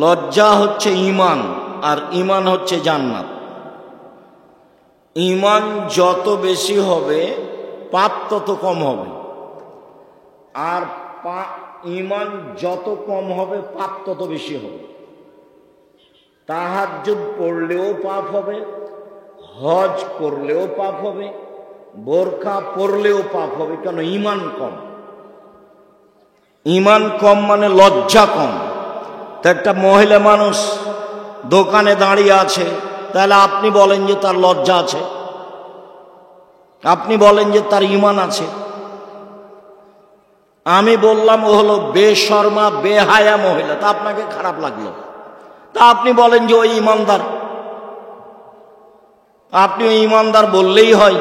লজ্জা হচ্ছে ঈমান, আর ঈমান হচ্ছে জান্নাত। ঈমান যত বেশি হবে পাপ তত কম হবে, আর ঈমান যত কম হবে পাপ তত বেশি হবে। তাহাজ্জুদ পড়লেও পাপ হবে, হজ করলেও পাপ হবে, বোরকা পরলেও পাপ হবে, কেন? ঈমান কম। ঈমান কম মানে লজ্জা কম। তো একটা মহিলা মানুষ দোকানে দাঁড়িয়ে আছে, তাহলে আপনি বলেন যে তার লজ্জা আছে, আপনি বলেন যে তার ঈমান আছে। আমি বললাম ও হলো বেশরমা বেহায়া মহিলা, তা আপনাকে খারাপ লাগলো, তা আপনি বলেন যে ওই ঈমানদার। আপনি ওই ঈমানদার বললেই হয়,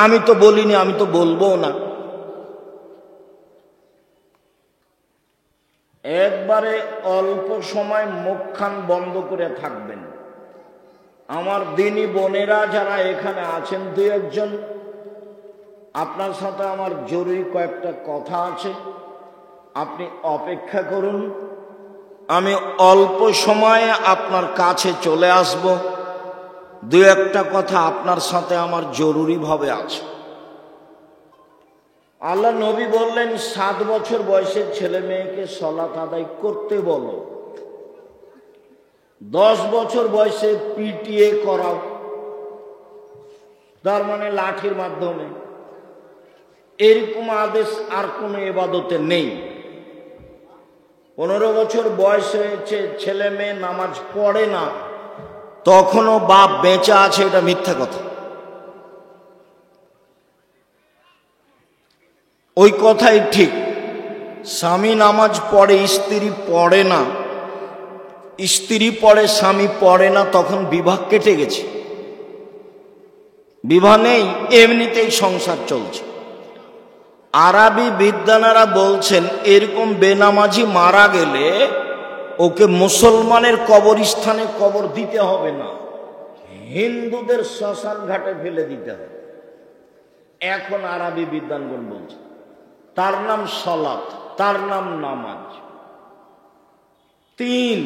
আমি তো বলিনি, আমি তো বলবো না। একবারে অল্প সময় মুখখান বন্ধ করে থাকবেন। আমার দিনী বোনেরা যারা এখানে আছেন, দুই একজন, আপনার সাথে আমার জরুরি কয়েকটা কথা আছে, আপনি অপেক্ষা করুন। আমি অল্প সময়ে আপনার কাছে চলে আসব। দু একটা কথা আপনার সাথে আমার জরুরিভাবে আছে। আল্লাহ নবী বললেন, 7 বছর বয়সের ছেলে মেয়েকে সালাত আদায় করতে বলো, 10 বছর বয়সে পিটিএ করাও, তার মানে লাঠির মাধ্যমে। এরকম আদেশ আর কোনো ইবাদতে নেই। 15 বছর বয়স হয়েছে, ছেলে মেয়ে নামাজ পড়ে না, তখনও বাপ বেঁচে আছে, এটা মিথ্যা কথা। ওই কথাই ঠিক। স্বামী নামাজ পড়ে, স্ত্রী পড়ে না, স্ত্রী পড়ে স্বামী পড়ে না, তখন বিবাহ কেটে গেছে, বিবাহ নেই, এমনিতেই সংসার চলছে। আরবি বিদ্বানেরা বলছেন, এরকম বেনামাজি মারা গেলে ওকে মুসলমানের কবরস্থানে কবর দিতে হবে না, হিন্দুদের শ্মশান ঘাটে ফেলে দিতে হবে। এখন আরবি বিদ্বানগণ বলছে তার নাম সালাত, তার নাম নামাজ। 3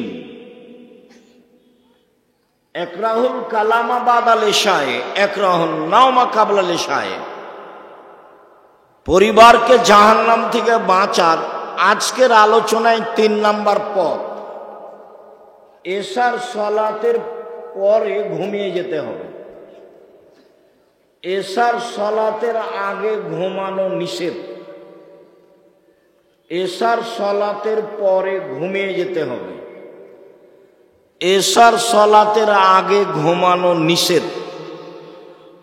একরাহুল কালামা বাদাল ইশায়ে, একরাহুল নাওমা কাবলাল ইশায়ে। পরিবারকে জাহান্নাম থেকে বাঁচার আজকের আলোচনায় 3 নাম্বার পথ, এশার সালাতের পরে ঘুমিয়ে যেতে হবে। এশার সালাতের আগে ঘুমানো নিষেধ, এশার সালাতের পরে ঘুমিয়ে যেতে হবে। এশার সালাতের আগে ঘুমানো নিষেধ।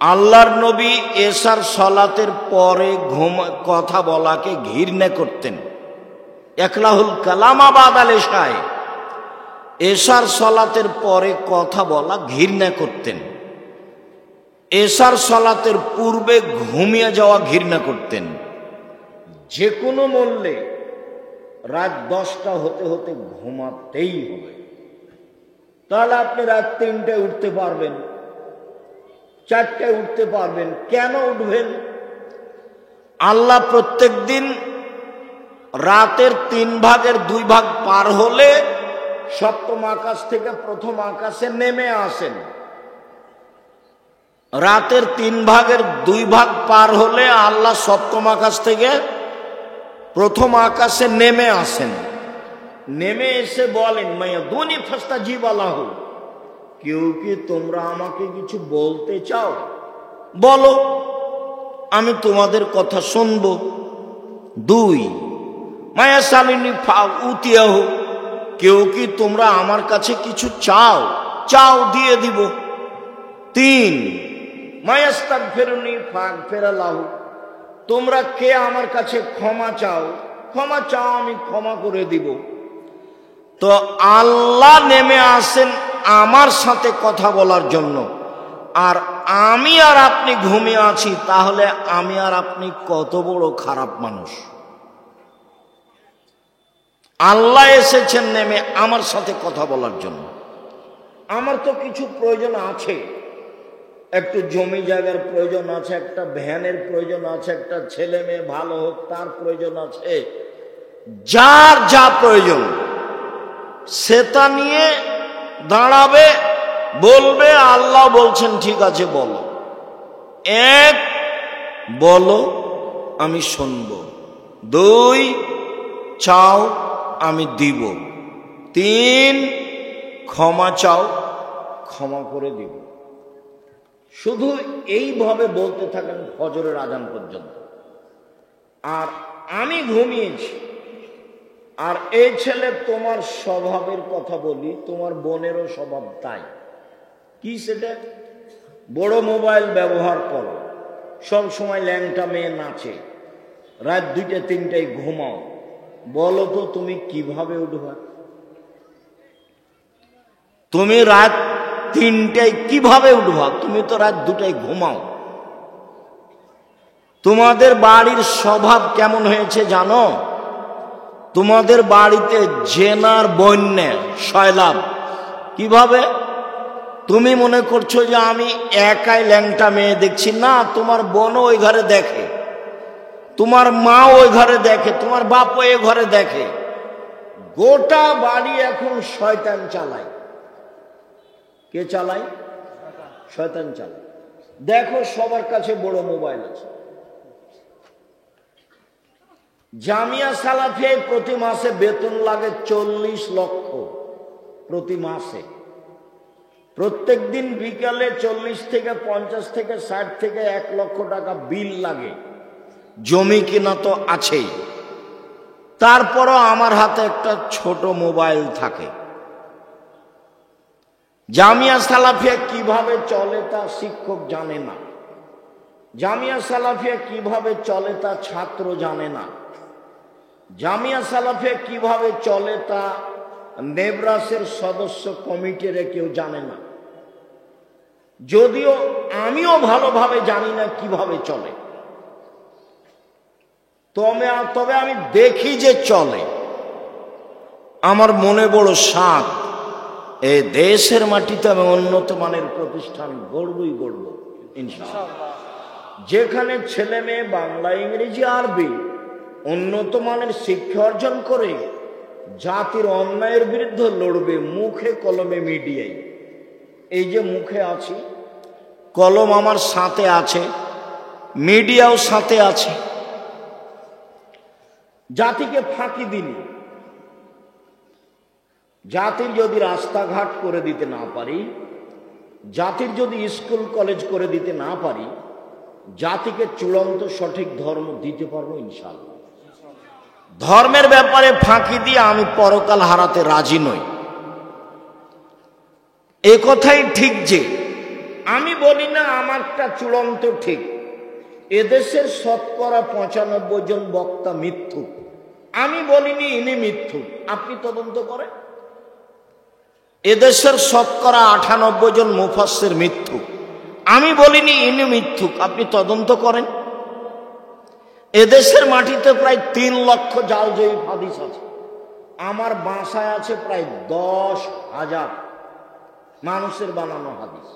আল্লাহর নবী এশার সালাতের পরে কথা বলাকে ঘৃণা করতেন। একলাহুল কালামা বাদাল ইশায়ে, এশার সালাতের পরে কথা বলা ঘৃণা করতেন। এশার সালাতের পূর্বে ঘুমিয়ে যাওয়া ঘৃণা করতেন। যে কোনো মূল্যে রাত 10টা হতে হতে ঘুমাতেই হবে। তাহলে আপনি রাত 3টায় উঠতে পারবেন, 4টায় উঠতে পারবেন। কেন উঠবেন? আল্লাহ প্রত্যেক দিন রাতের 3 ভাগের 2 ভাগ পার হলে সপ্তম আকাশ থেকে প্রথম আকাশে নেমে আসেন। রাতের 3 ভাগের 2 ভাগ পার হলে আল্লাহ সপ্তম আকাশ থেকে প্রথম আকাশে নেমে আসেন। নেমে এসে বলেন, মাইয়া দুনি ফাস্তাজিব লাহু, কেউ কি তোমরা আমাকে কিছু বলতে চাও? বলো, আমি তোমাদের কথা শুনবো। 2 মায়া সালিনী উতিয়াহু, কেউ কি তোমরা আমার কাছে কিছু চাও? চাও, দিয়ে দিব। 3 মায়াস্তাগফিরুনি ফাগফির লাহু, তোমরা কে আমার কাছে ক্ষমা চাও? ক্ষমা চাও, আমি ক্ষমা করে দিব। তো আল্লাহ নেমে আসেন আমার সাথে কথা বলার জন্য, আর আমি আর আপনি ঘুমিয়ে আছি। তাহলে আমি আর আপনি কত বড় খারাপ মানুষ। আল্লাহ এসেছেন নেমে আমার সাথে কথা বলার জন্য। আমার তো কিছু প্রয়োজন আছে, একটু জমি জায়গার প্রয়োজন আছে, একটা ভ্যানের প্রয়োজন আছে, একটা ছেলে মেয়ে ভালো হোক তার প্রয়োজন আছে, যার যা প্রয়োজন সেটা নিয়ে দাঁড়াবে, বলবে, আল্লাহ বলছেন ঠিক আছে বলো। এক, বলো আমি শুনব। দুই, চাও আমি দিব। তিন, ক্ষমা চাও ক্ষমা করে দিব। শুধু এইভাবে বলতে থাকেন ফজরের আজান পর্যন্ত। আর আমি ঘুমিয়েছি। আর এই ছেলে, তোমার স্বভাবের কথা বলি, তোমার বোনেরও স্বভাব তাই। কি সেটা? বড় মোবাইল ব্যবহার করো, সব সময় ল্যাংটা মেয়ে নাচে, রাত 2টা 3টায় ঘুমাও। বলো তো তুমি কিভাবে উঠবা? তুমি রাত 3টায় কিভাবে উঠবা? তুমি তো রাত 2টায় ঘুমাও। তোমাদের বাড়ির স্বভাব কেমন হয়েছে জানো? তোমাদের বাড়িতে জেনার বন্যা সয়লাভ। কিভাবে? তুমি মনে করছো যে আমি একাই ল্যাংটা মেয়ে দেখছি, না, তোমার বোনও ওই ঘরে দেখে, তোমার মা ওই ঘরে দেখে, তোমার বাপ ওই ঘরে দেখে। গোটা বাড়ি এখন শয়তান চালায়। কে চালায়? শয়তান চালায়। দেখো সবার কাছে বড় মোবাইল আছে। জামিয়া সালাফিয়ায় প্রতি মাসে বেতন লাগে 40 লক্ষ প্রতি মাসে। প্রত্যেক দিন বিকালে 40 থেকে 50 থেকে 60 থেকে 1 লক্ষ টাকা বিল লাগে। জমি কিনা তো আছেই, তারপরও আমার হাতে একটা ছোট মোবাইল থাকে। জামিয়া সালাফিয়া কিভাবে চলে তা শিক্ষক জানে না, জামিয়া সালাফিয়া কিভাবে চলে তা ছাত্র জানে না, জামিয়া সালাফিয়া কিভাবে চলে তা নেবরাসের সদস্য কমিটির কেউ জানে না। যদিও আমিও ভালোভাবে জানি না কিভাবে চলে, তবে আমি দেখি যে চলে। আমার মনে বড় সাধ, এই দেশের মাটিতে আমি উন্নত মানের প্রতিষ্ঠান গড়বই গড়ব ইনশাআল্লাহ। যেখানে ছেলে মেয়ে বাংলা, ইংরেজি, আরবি উন্নত মানের শিক্ষা অর্জন করে জাতির অন্যায়ের বিরুদ্ধে লড়বে মুখে কলমে মিডিয়ায়। এই যে মুখে আছি, কলম আমার সাথে আছে, মিডিয়াও সাথে আছে। জাতিকে ফাঁকি দিনি। জাতির যদি রাস্তাঘাট করে দিতে না পারি, জাতির যদি স্কুল কলেজ করে দিতে না পারি, জাতিকে চূড়ান্ত সঠিক ধর্ম দিতে পারবো ইনশাআল্লাহ। ধর্মের ব্যাপারে ফাঁকি দিয়ে আমি পরকাল হারাতে রাজি নই। এ কথাই ঠিক যে আমি বলি না আমারটা চূড়ান্ত ঠিক। এদেশের শতকরা 95 জন বক্তা মিথ্যুক। আমি বলিনি ইনি মিথ্যুক, আপনি তদন্ত করেন। এদেশের শতকরা 98 জন মুফাসসির মিথ্যুক। আমি বলিনি ইনি মিথ্যুক, আপনি তদন্ত করেন। এদেশের মাটিতে প্রায় 3 লক্ষ জাল জয়ী হাদিস আছে। আমার বাসায় আছে প্রায় 10,000 মানুষের বানানো হাদিস।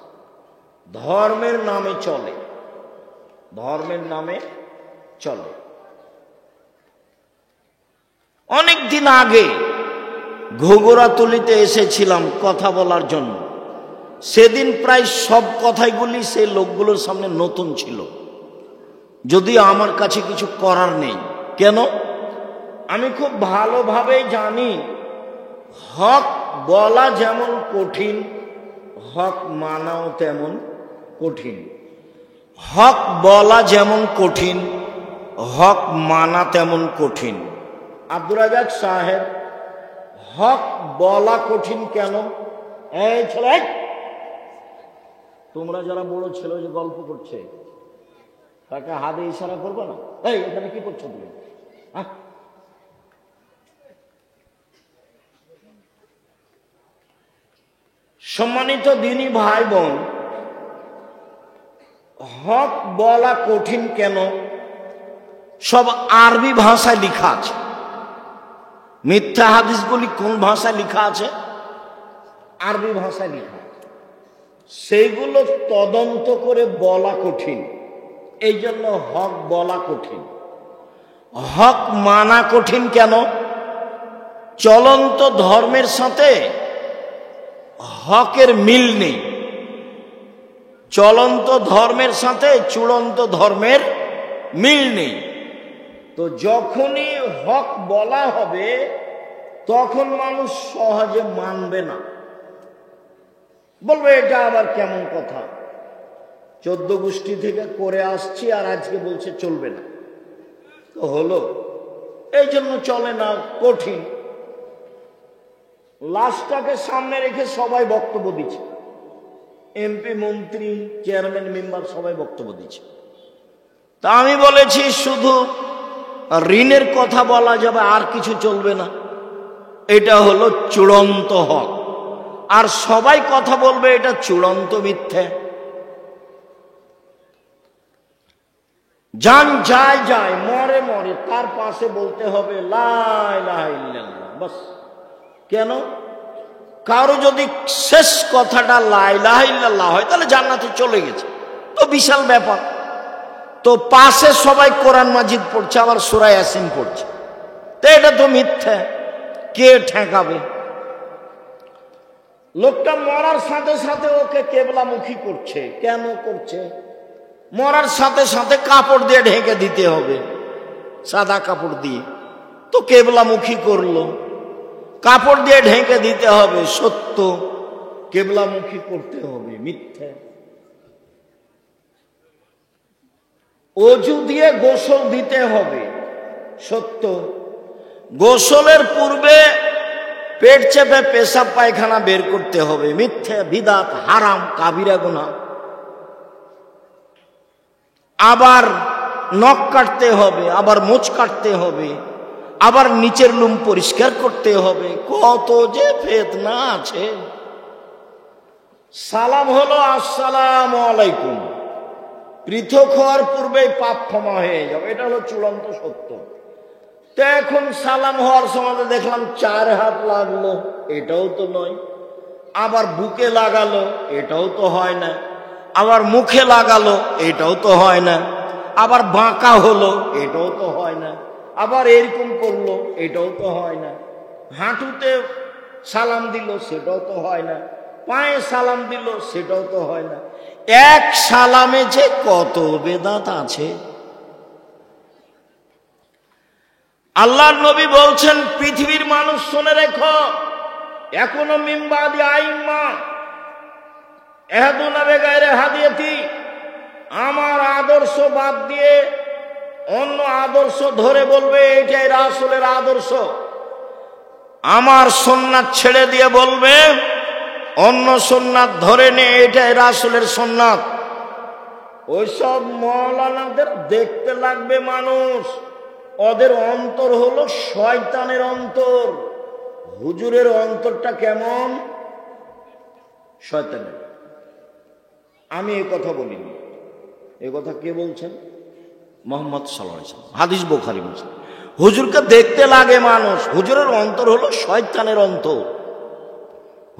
ধর্মের নামে চলে, ধর্মের নামে চলে। অনেক দিন আগে ঘুঘুরাতলিতে এসেছিলাম কথা বলার জন্য। সেদিন প্রায় সব কথাইগুলি সেই লোকগুলোর সামনে নতুন ছিল, যদিও আমার কাছে কিছু করার নেই। কেন? আমি খুব ভালোভাবে জানি হক বলা যেমন কঠিন, হক মানাও তেমন কঠিন। হক বলা যেমন কঠিন, হক মানা তেমন কঠিন। আব্দুর রাজ্জাক সাহেব, হক বলা কঠিন কেন? এই ছেলে, তোমরা যারা বড় ছেলে যে গল্প করছে তাকে হাতে ইশারা করবে না। এই এখানে কি করছো তুমি? সম্মানিত দিনী ভাই বোন, হক বলা কঠিন কেন? সব আরবি ভাষায় লেখা আছে। মিথ্যা হাদিসগুলি কোন ভাষায় লেখা আছে? আরবি ভাষায় লেখা। সেইগুলো তদন্ত করে বলা কঠিন, এই জন্য হক বলা কঠিন। হক মানা কঠিন কেন? চলন্ত ধর্মের সাথে হকের মিল নেই, চলন্ত ধর্মের সাথে চূড়ান্ত ধর্মের মিল নেই। তো যখনই হক বলা হবে তখন মানুষ সহজে মানবে না, বলবে এটা আবার কেমন কথা, 14 গোষ্ঠী থেকে করে আসছি আর আজকে বলছে চলবে না, তো হলো, এই জন্য চলে না, কঠিন। লাশটাকে সামনে রেখে সবাই বক্তব্য দিচ্ছে, এমপি, মন্ত্রী, চেয়ারম্যান, মেম্বার সবাই বক্তব্য দিচ্ছে। তা আমি বলেছি শুধু ঋণের কথা বলা যাবে, আর কিছু চলবে না, এটা হলো চূড়ান্ত হক। আর সবাই কথা বলবে এটা চূড়ান্ত মিথ্যে। যান যায় যায়, মরে মরে, তার পাশে বলতে হবে লা ইলাহা ইল্লাল্লাহ, বাস। কেন? কারো যদি শেষ কথাটা লা ইলাহা ইল্লাল্লাহ হয় তাহলে জান্নাতে চলে গেছে, তো বিশাল ব্যাপার। তো পাশে সবাই কোরআন মাজিদ পড়ছে, আবার সূরা ইয়াসিন পড়ছে, তো এটা তো মিথ্যা, কে ঠেকাবে? লোকটা মরার সাথে সাথে ওকে কেবলামুখী করছে। কেন করছে? মরার সাথে সাথে কাপড় দিয়ে ঢেকে দিতে হবে, সাদা কাপড় দিয়ে, তো কেবলামুখী করলো, কাপড় দিয়ে ঢেকে দিতে হবে, সত্য, কেবলামুখী করতে হবে, মিথ্যা। অজু দিয়ে গোসল দিতে হবে, সত্য, গোসলের পূর্বে পেট চেপে পেশাব পায়খানা বের করতে হবে, মিথ্যা, বিদাত, হারাম, কাবিরা গুনাহ। আবার নখ কাটতে হবে, আবার মোচ কাটতে হবে, আবার নিচের লুম পরিষ্কার করতে হবে, কত যে ফিতনা আছে। সালাম হলো আসসালামু আলাইকুম, পৃথক হওয়ার পূর্বেই পাপ ক্ষমা হয়ে যাবে, এটা হলো চূড়ান্ত সত্য। তো এখন সালাম হওয়ার সময় দেখলাম 4 হাত লাগলো, এটাও তো নয়। আবার বুকে লাগালো, এটাও তো হয় না। আবার মুখে লাগালো, এটাও তো হয় না। আবার বাঁকা হলো, এটাও তো হয় না। আবার এরকম করলো, এটাও তো হয় না। হাঁটুতে সালাম দিল, সেটাও তো হয় না। পায়ে সালাম দিল, সেটাও তো হয় না। এক সালামে যে কত বেদাত আছে। আল্লাহর নবী বলছেন, পৃথিবীর মানুষ শুনে রেখো, এখনো মিম্বাদি আইম্মা এহাদুনা বেগায়রে হাদিয়াতি, আমার আদর্শ বাদ দিয়ে অন্য আদর্শ ধরে বলবে এটাই রাসূলের আদর্শ, আমার সুন্নাত ছেড়ে দিয়ে বলবে অন্য সুন্নাত ধরে নে এটাই রাসূলের সুন্নাত। ওইসব মাওলানাদের দেখতে লাগবে মানুষ, ওদের অন্তর হলো শয়তানের অন্তর। হুজুরের অন্তরটা কেমন? শয়তানের। আমি এই কথা বলিনি, এই কথা কে বলছেন? মুহাম্মদ সাল্লাল্লাহু আলাইহি ওয়াসাল্লাম, হাদিস বুখারী মুসলিম। হুজুরকে দেখতে লাগে মানুষ, হুজুরের অন্তর হলো শয়তানের অন্তর।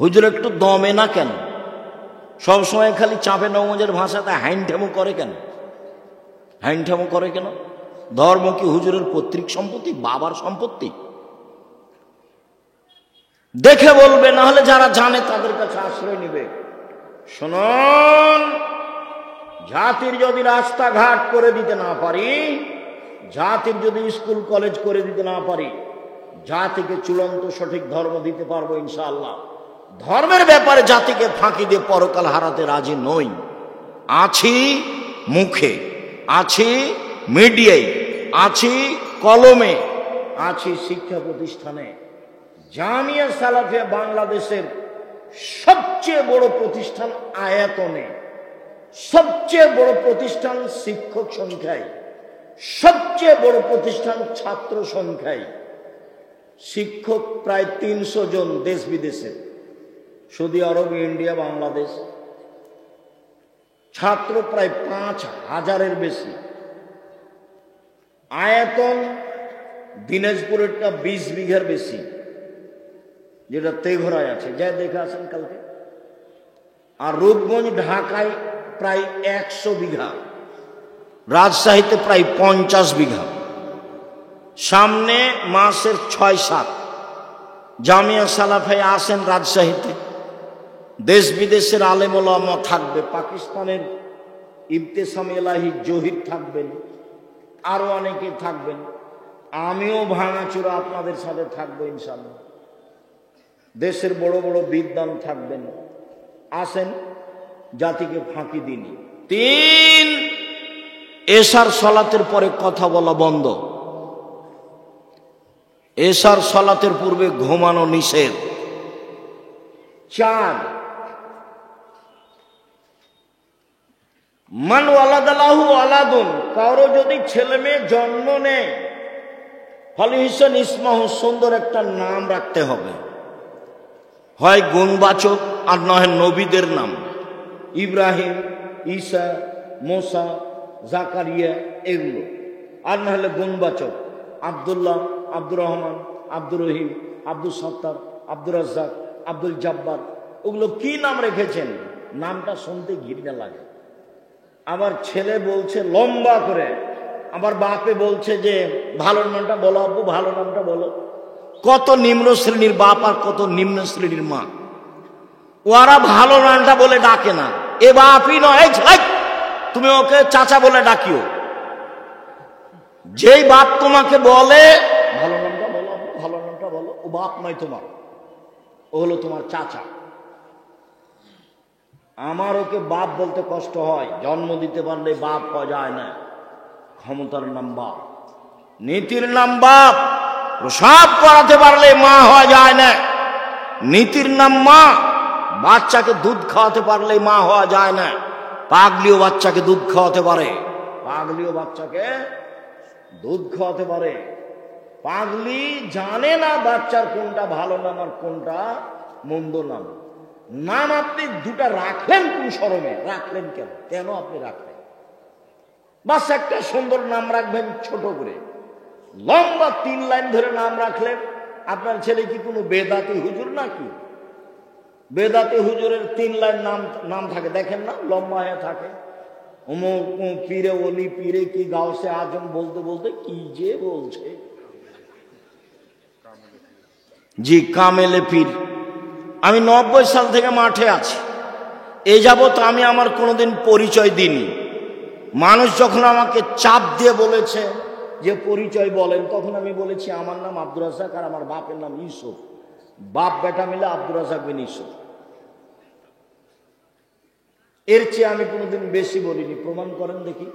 হুজুর একটু দমে না কেন? সবসময় খালি চাপে নওয়াজের ভাষাতে হাইনঠামো করে কেন? হাইনঠামো করে কেন? ধর্ম কি হুজুরের পৈতৃক সম্পত্তি, বাবার সম্পত্তি? দেখে বলবে, না হলে যারা জানে তাদের কাছে আশ্রয় নিবে। শুনুন, জাতির যদি রাস্তাঘাট করে দিতে না পারি, জাতির যদি স্কুল কলেজ করে দিতে না পারি, জাতিকে চূড়ান্ত সঠিক ধর্ম দিতে পারবো ইনশাআল্লাহ। ধর্মের ব্যাপারে জাতিকে ফাঁকি দিয়ে পরকাল হারাতে রাজি নই। আছি মুখে, আছি মিডিয়ায়, আছি কলমে, আছি শিক্ষা প্রতিষ্ঠানে। জামিয়া সালাফিয়া বাংলাদেশের সবচেয়ে বড় প্রতিষ্ঠান আয়তনে, সবচেয়ে বড় প্রতিষ্ঠান শিক্ষক সংখ্যায়, সবচেয়ে বড় প্রতিষ্ঠান ছাত্র সংখ্যায়। শিক্ষক প্রায় 300 জন দেশ বিদেশে, সৌদি আরব, ইন্ডিয়া, বাংলাদেশ। ছাত্র প্রায় 5000-এর বেশি। আয়তন দিনাজপুরেরটা 20 বিঘার বেশি, যেটা তেঘরায় আছে, যা দেখে আসেন কালকে। আর রূপগঞ্জ ঢাকায় প্রায় 100 বিঘা, রাজশাহীতে প্রায় 50 বিঘা। সামনে মাসের 6-7 জামিয়া সালাফে আসেন রাজশাহীতে, দেশ বিদেশের আলেম ওলামা থাকবে, পাকিস্তানের ইবতেসাম এলাহি জহির থাকবেন, আরো অনেকে থাকবেন, আমিও ভাঙাচোরা আপনাদের সাথে থাকবো ইনশাআল্লাহ। দেশের বড় বড় বিদ্বান থাকবেন। আসেন, জাতিকে ফাঁকি দিনি। 3, এশার সালাতের পরে কথা বলা বন্ধ। এশার সালাতের পূর্বে ঘুমানো নিষেধ। 4, মান ওয়ালাদালাহু আলাদুন, কারো যদি ছেলে মেয়ে জন্ম নেয়, ফালিহিসান ইসমাহু, সুন্দর একটা নাম রাখতে হবে, হয় গুণবাচক আর নয় নবীদের নাম, ইব্রাহিম, ঈসা, মোসা, জাকারিয়া, এগুলো, আর না হলে গুণবাচক, আব্দুল্লাহ, আব্দুর রহমান, আব্দুর রহিম, আব্দুল সত্তার, আব্দুর রাজ্জাক, আব্দুল জব্বার, ওগুলো কি নাম রেখেছেন? নামটা শুনতে ঘৃণা লাগে। আবার ছেলে বলছে লম্বা করে, আবার বাপে বলছে যে ভালো নামটা বলো আব্বু, ভালো নামটা বলো। কত নিম্ন শ্রেণীর বাপ আর কত নিম্ন শ্রেণীর মা, ওরা ভালো নামটা বলে ডাকে না। এ বাপই নয়, তুমি ওকে চাচা বলে ডাকিও। যেই বাপ তোমাকে বলে ভালো নামটা বলো আব্বু, ভালো নামটা বলো, ও বাপ নয় তোমার, ও হলো তোমার চাচা। আমার ওকে বাপ বলতে কষ্ট হয়, জন্ম দিতে পারলে বাপ হওয়া যায় না। ক্ষমতার নাম বাপ, নীতির নাম বাপ, প্রসাব করাতে পারলে মা হওয়া যায় না। নীতির নাম মা, বাচ্চাকে দুধ খাওয়াতে পারলে মা হওয়া যায় না। পাগলিও বাচ্চাকে দুধ খাওয়াতে পারে, পাগলিও বাচ্চাকে দুধ খাওয়াতে পারে। পাগলি জানে না বাচ্চার কোনটা ভালো নাম আর কোনটা মন্দ নাম। নাম আপনি দুটা রাখলেন কোন শরমে? রাখলেন কেন? কেন আপনি রাখলেন? বাস একটা সুন্দর নাম রাখবেন, ছোট করে, লম্বা 3 লাইন ধরে নাম রাখলেন। আপনার ছেলে কি কোনো বেদাতি হুজুর নাকি? বেদাতি হুজুরের 3 লাইন নাম থাকে, দেখেন না, লম্বা হয়ে থাকে। পীরে ওলি, পীরে কি গাউসে আজম বলতে বলতে কি যে বলছে। জি, কামেলে পীর। আমি 90 সাল থেকে মাঠে আছি, এই যাবত আমি আমার কোনোদিন পরিচয় দিইনি। মানুষ যখন আমাকে চাপ দিয়ে বলেছে যে পরিচয় বলেন, তখন আমি বলেছি আমার নাম আব্দুর রাজ্জাক আর আমার বাপের নাম ইউসুফ। বাপ বেটা মিলে আব্দুর রাজ্জাক বিন ইউসুফ। এর চেয়ে আমি কোনোদিন বেশি বলিনি। প্রমাণ করেন দেখি।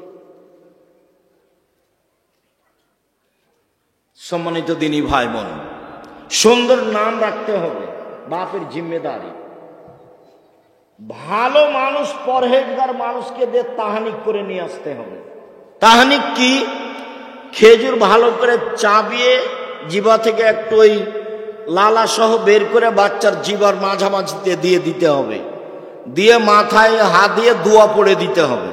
সম্মানিত দিনী ভাই বোন, সুন্দর নাম রাখতে হবে, বাপের জিম্মেদারি। ভালো মানুষ, পরহেজগার মানুষকে দিয়ে তাহানিক করে নিয়ে আসতে হবে। তাহানিক কি? খেজুর ভালো করে চাবিয়ে জিভা থেকে একটু ওই লালা সহ বের করে বাচ্চার জিভার মাঝামাঝিতে দিয়ে দিতে হবে, দিয়ে মাথায় হাত দিয়ে দোয়া পড়ে দিতে হবে।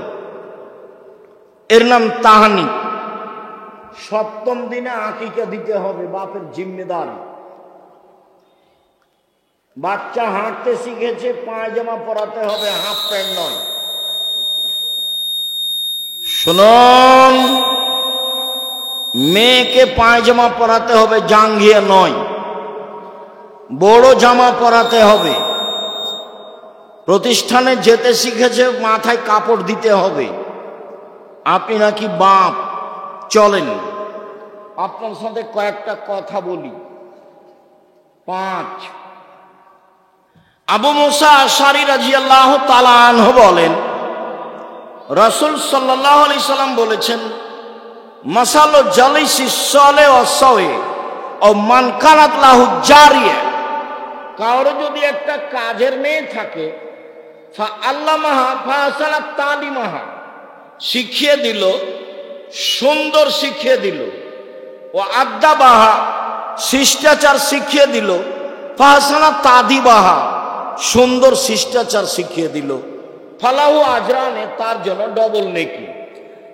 এর নাম তাহানিক। 7ম দিনে আকিকা দিতে হবে, বাপের জিম্মেদারি। বাচ্চা হাঁটতে শিখেছে, পায়জামা পরাতে হবে, হাফ প্যান্ট নয়। শুনুন, মেয়েকে পায়জামা পরাতে হবে, জাঙ্গিয়া নয়, বড় জামা পরাতে হবে। প্রতিষ্ঠানে যেতে শিখেছে, মাথায় কাপড় দিতে হবে। আপনি নাকি বাপ, চলেন আপনার সাথে কয়েকটা কথা বলি। 5, আবু মুসা আশআরী রাদিয়াল্লাহু তাআলা আনহু বলেন, রাসূল সাল্লাল্লাহু আলাইহি সাল্লাম বলেছেন, মাসালু জালিসি সালেহ ওয়া সাওয়ি ও মান কানাত লাহু জারিয়া, কারো যদি একটা কাজের মেয়ে থাকে, ফা আল্লামাহা ফাসালা তালিমাহা, শিখিয়ে দিল, সুন্দর শিখিয়ে দিল, ও আদাবাহা, শিষ্টাচার শিখিয়ে দিল, ফাসানা তাদিবাহা, সুন্দর শিষ্টাচার শিখিয়ে দিল, ফালাহু আজরানে, তার জন্য ডবল নেকি।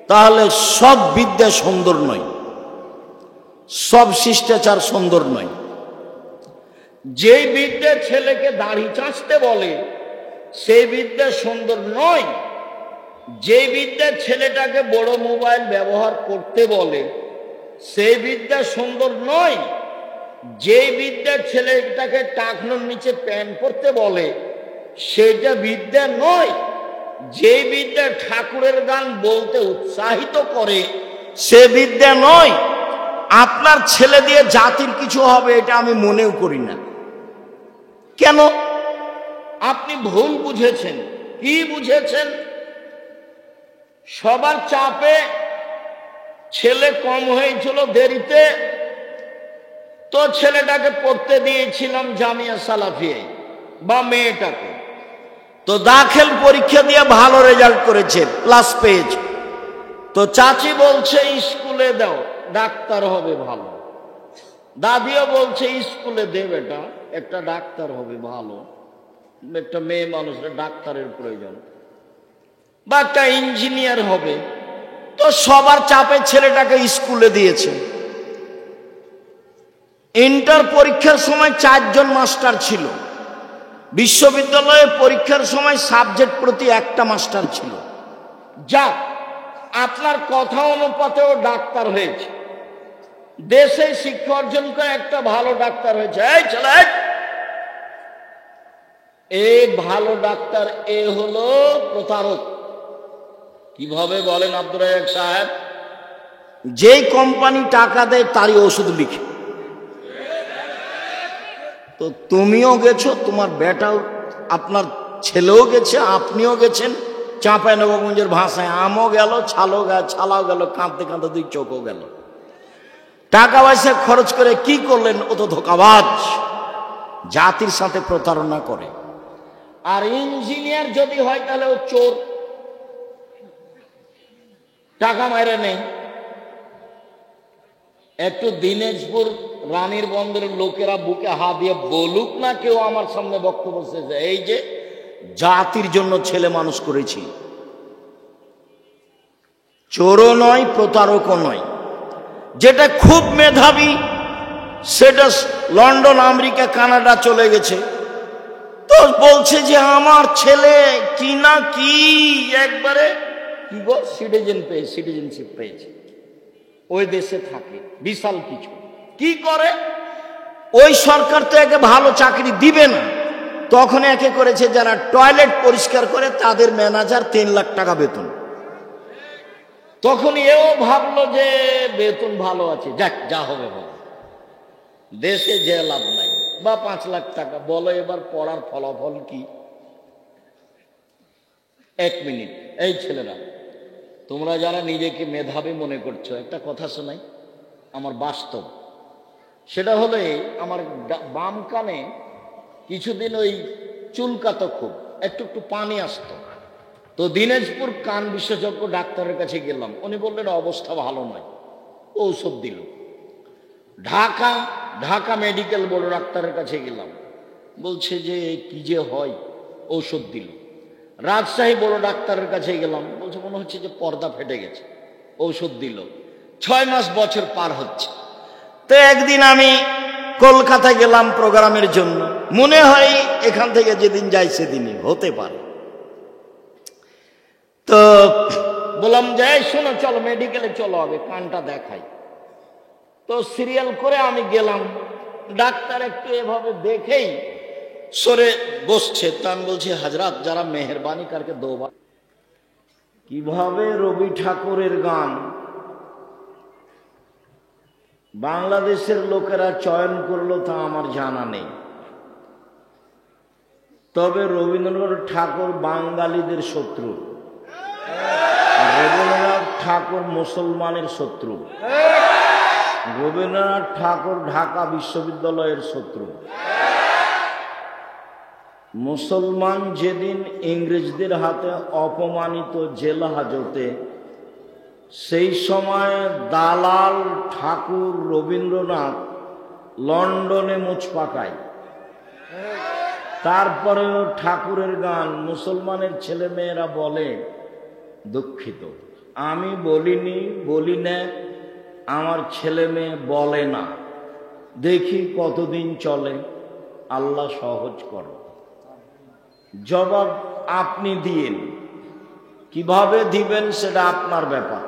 তাহলে সব বিদ্যা সুন্দর নয়, সব শিষ্টাচার সুন্দর নয়। যেই বিদ্যা ছেলেকে দাড়ি চাঁচতে বলে সেই বিদ্যা সুন্দর নয়। যেই বিদ্যা ছেলেটাকে বড় মোবাইল ব্যবহার করতে বলে সেই বিদ্যা সুন্দর নয়। যে বিদ্যা ছেলেটাকে টাকনোর নিচে প্যান্ট পরতে বলে সেটা বিদ্যা নয়। যে বিদ্যা ঠাকুরের গান বলতে উৎসাহিত করে সে বিদ্যা নয়। আপনার ছেলে দিয়ে জাতির কিছু হবে এটা আমি মনেও করি না। কেন? আপনি ভুল বুঝেছেন। কি বুঝেছেন? সবার চাপে ছেলে কম হয়েছিল দেরিতে, তো ছেলেটাকে পড়তে দিয়েছিলাম জামিয়া সালাফিয়ায় বা মেয়েটাকে, তো দাখিল পরীক্ষা দিয়ে ভালো রেজাল্ট করেছে, প্লাস পেয়েছে। তো চাচি বলছে স্কুলে দাও, ডাক্তার হবে ভালো। দাদিও বলছে স্কুলে দে বেটা, একটা ডাক্তার হবে ভালো, একটা মেয়ে মানুষের ডাক্তারের প্রয়োজন বা একটা ইঞ্জিনিয়ার হবে। তো সবার চাপে ছেলেটাকে স্কুলে দিয়েছে। ইন্টার পরীক্ষার সময় 4 জন মাস্টার ছিল, বিশ্ববিদ্যালয়ে পরীক্ষার সময় সাবজেক্ট প্রতি একটা মাস্টার ছিল। যাক, আপনার কথা অনুপাতেও ডাক্তার হয়েছে, দেশে শিক্ষা অর্জন করে একটা ভালো ডাক্তার হয়েছে। এই ছেলে, এই ভালো ডাক্তার এ হলো প্রতারক। কিভাবে বলেন আব্দুর রাজ্জাক সাহেব? যেই কোম্পানি টাকা দেয় তারই ওষুধ লিখে। তো তুমিও গেছো, তোমার বেটাও, আপনার ছেলেও গেছে, আপনিও গেছেন। চাঁপাইনবাবগঞ্জের ভাষায় আমও গেল, ছালাও গেল, কাঁদতে কাঁদতে 2 চোখও গেল। টাকা পয়সা খরচ করে কি করলেন? ও তো ধোঁকাবাজ, জাতির সাথে প্রতারণা করে। আর ইঞ্জিনিয়ার যদি হয় তাহলে ও চোর, টাকা মাইরে নেই। একটু দিনাজপুর রানীর বন্দরের লোকেরা বুকে হাত দিয়ে বলুক না কেউ আমার সামনে বক্তব্য শেষে, এই যে জাতির জন্য ছেলে মানুষ করেছি। চোরও নয়, প্রতারকও নয়। যেটা খুব মেধাবী সেটা লন্ডন, আমেরিকা, কানাডা চলে গেছে, তো বলছে যে আমার ছেলে কি না কি একবারে কি গো সিটিজেনশিপ পেয়েছে, ওই দেশে থাকে, বিশাল কিছু। কি করে? ওই সরকার তো একে ভালো চাকরি দিবে না, তখন একে করেছে যারা টয়লেট পরিষ্কার করে তাদের ম্যানেজার 3 লাখ টাকা বেতন। তখন এও ভাবলো যে বেতন ভালো আছে, যাক যা হবে ভালো, দেশে যে লাভ নাই, বা 5 লাখ টাকা। বলো এবার পড়ার ফলাফল কি? 1 মিনিট, এই ছেলেরা, তোমরা যারা নিজেকে মেধাবী মনে করছো, একটা কথা শোনাই, আমার বাস্তব। সেটা হলে আমার বাম কানে কিছুদিন ওই চুলকাতো, খুব একটু পানি আসতো। তো দিনাজপুর কান বিশেষজ্ঞ ডাক্তারের কাছে গেলাম, উনি বললেন অবস্থা ভালো নয়, ঔষধ দিল। ঢাকা মেডিকেল বড় ডাক্তারের কাছে গেলাম, বলছে যে কি যে হয়, ঔষধ দিল। রাজশাহী বড় ডাক্তারের কাছে গেলাম, বলছে মনে হচ্ছে যে পর্দা ফেটে গেছে, ঔষধ দিল। 6 মাস বছর পার হচ্ছে। তো একদিন আমি কলকাতায় গেলাম প্রোগ্রামের জন্য, মনে হয় এখান থেকে যেদিন যাই সেদিনই হতে পারে। তো বললাম যে শোনো, চলো মেডিকেলে চলো, হবে কানটা দেখাই। তো সিরিয়াল করে আমি গেলাম, ডাক্তার একটু এভাবে দেখেই সরে বসছে। তা আমি বলছি, হাজরাত যারা মেহরবানি করকে দোবার। কিভাবে রবি ঠাকুরের গান বাংলাদেশের লোকেরা চয়ন করলো তা আমার জানা নেই, তবে রবীন্দ্রনাথ ঠাকুর বাঙালিদের শত্রু, রবীন্দ্রনাথ ঠাকুর মুসলমানের শত্রু, রবীন্দ্রনাথ ঠাকুর ঢাকা বিশ্ববিদ্যালয়ের শত্রু। মুসলমান যেদিন ইংরেজদের হাতে অপমানিত জেল হাজতে, সেই সময় দালাল ঠাকুর রবীন্দ্রনাথ লন্ডনে মুচ পাকায়। তারপরেও ঠাকুরের গান মুসলমানের ছেলে মেয়েরা বলে, দুঃখিত আমি বলি না, আমার ছেলে মেয়ে বলে না, দেখি কতদিন চলে, আল্লাহ সহজ করো। জবাব আপনি দিয়েন, কিভাবে দিবেন সেটা আপনার ব্যাপার।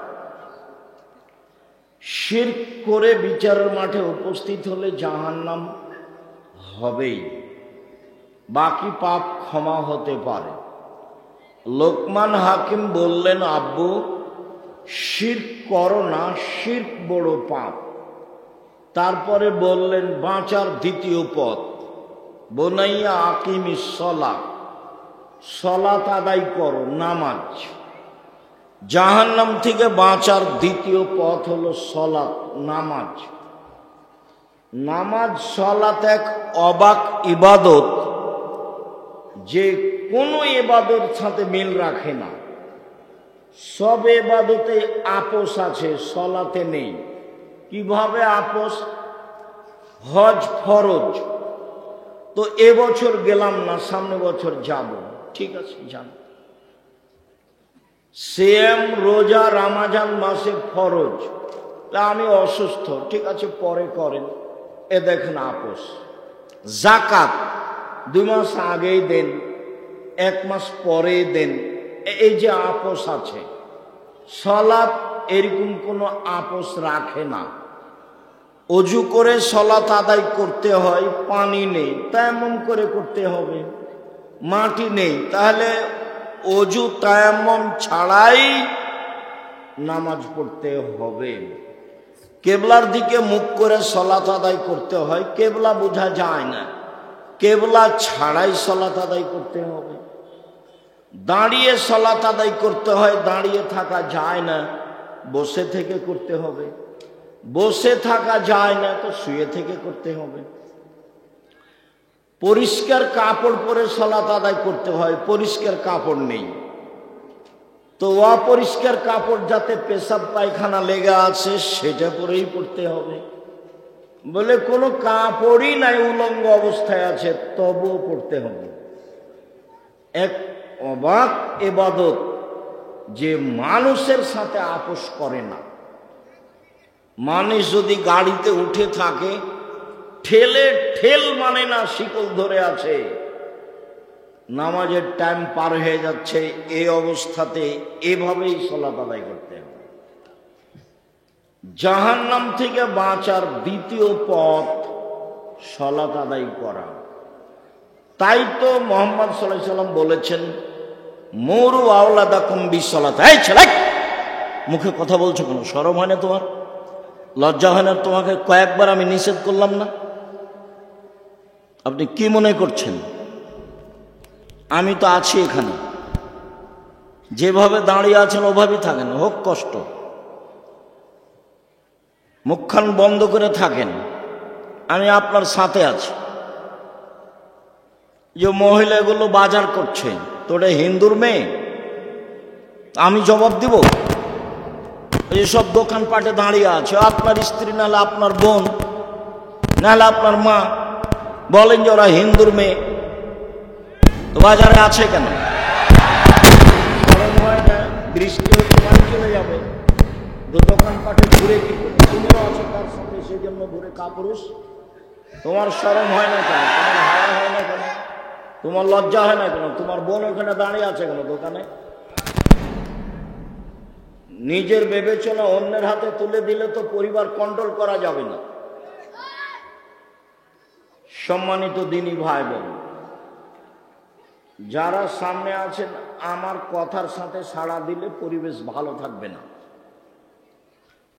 শিরক করে বিচারের মাঠে উপস্থিত হলে জাহান্নাম হবেই, বাকি পাপ ক্ষমা হতে পারে। লোকমান হাকিম বললেন, আব্বু শিরক করো না, শিরক বড় পাপ। তারপরে বললেন বাঁচার দ্বিতীয় পথ, বোনাইয়া আকিমিস সালাত, সালাত আদায় করো, নামাজ। জাহান্নাম থেকে বাঁচার দ্বিতীয় পথ হলো সালাত, নামাজ। নামাজ সালাত এক অবাক ইবাদত, যে কোনো ইবাদতের সাথে মিল রাখে না। সব ইবাদতে আপোষ আছে, সালাতে নেই। কিভাবে আপোষ? হজ ফরজ, তো এবছর গেলাম না, সামনে বছর যাব, ঠিক আছে যান। সিয়াম রোজা রমজান মাসে ফরজ, তা আমি অসুস্থ, ঠিক আছে পরে করেন, এ দেখেন আপোষ। যাকাত 2 মাস আগেই দেন, 1 মাস পরে দেন, এই যে আপোষ আছে। সালাত এরকম কোনো আপোষ রাখে না। অজু করে সালাত আদায় করতে হয়, পানি নেই, তায়াম্মুম করে করতে হবে। মাটি নেই, তাহলে অজু তায়াম্মুম ছাড়াই নামাজ পড়তে হবে। কেবলার দিকে মুখ করে সালাত আদায় করতে হয়, কেবলা বোঝা যায় না, কেবলা ছাড়াই সালাত আদায় করতে হবে। দাঁড়িয়ে সালাত আদায় করতে হয়, দাঁড়িয়ে থাকা যায় না, বসে থেকে করতে হবে। বসে থাকা যায় না, তো শুয়ে থেকে করতে হবে। পরিষ্কার কাপড় পরে সালাত আদায় করতে হয়, পরিষ্কার কাপড় নেই, তো অপরিষ্কার কাপড় যাতে পেশাব পায়খানা লেগে আছে সেটা পরেই পড়তে হবে। বলে কোনো কাপড়ই নাই, উলঙ্গ অবস্থায় আছে, তবুও পড়তে হবে। এক অবাক ইবাদত, যে মানুষের সাথে আপোষ করে না। মানুষ যদি গাড়িতে উঠে থাকে, ঠেলে ঠেল মানে না, শিকল ধরে আছে, নামাজের টাইম পার হয়ে যাচ্ছে, এই অবস্থাতে এভাবেই সালাত আদায় করতে হবে। জাহান্নাম থেকে বাঁচার দ্বিতীয় পথ সালাত আদায় করা। তাই তো মুহাম্মদ সাল্লাল্লাহু আলাইহি ওয়াসাল্লাম বলেছেন, মুরু আওলাদাকুম বিসসালাত। এই ছেলে, মুখে কথা বলছো কেন? শরম হয় না তোমার? লজ্জা হয় না? তোমাকে কয়েকবার আমি নিষেধ করলাম না? আপনি কি মনে করছেন আমি তো আছি এখানে? যেভাবে দাঁড়িয়ে আছেন ওভাবেই থাকেন, হোক কষ্ট, মুখখান বন্ধ করে থাকেন, আমি আপনার সাথে আছি। যে মহিলাগুলো বাজার করছে, তোরে হিন্দুর মেয়ে, আমি জবাব দিব? এইসব দোকানপাটে দাঁড়িয়ে আছে, আপনার স্ত্রী নাহলে আপনার বোন নাহলে আপনার মা, বলেন যে ওরা হিন্দুর মেয়ে, তো বাজারে আছে কেন? গরম হয় না? বৃষ্টি হয়ে পানি চলে যাবে, দোকানপাটে ঘুরে কি করে? তুমিও আছো তার সাথে, সেই জন্য ঘুরে কাপুরুষ। তোমার শরম হয় না কেন? তোমার হায়া হয় না কেন? তোমার লজ্জা হয় না কেন? তোমার বোন ওখানে দাঁড়িয়ে আছে কেন দোকানে? নিজের বিবেচনা অন্যের হাতে তুলে দিলে তো পরিবার কন্ট্রোল করা যাবে না। সম্মানিত দিনী ভাই বোন, যারা সামনে আছেন, আমার কথার সাথে সাড়া দিলে পরিবেশ ভালো থাকবে না।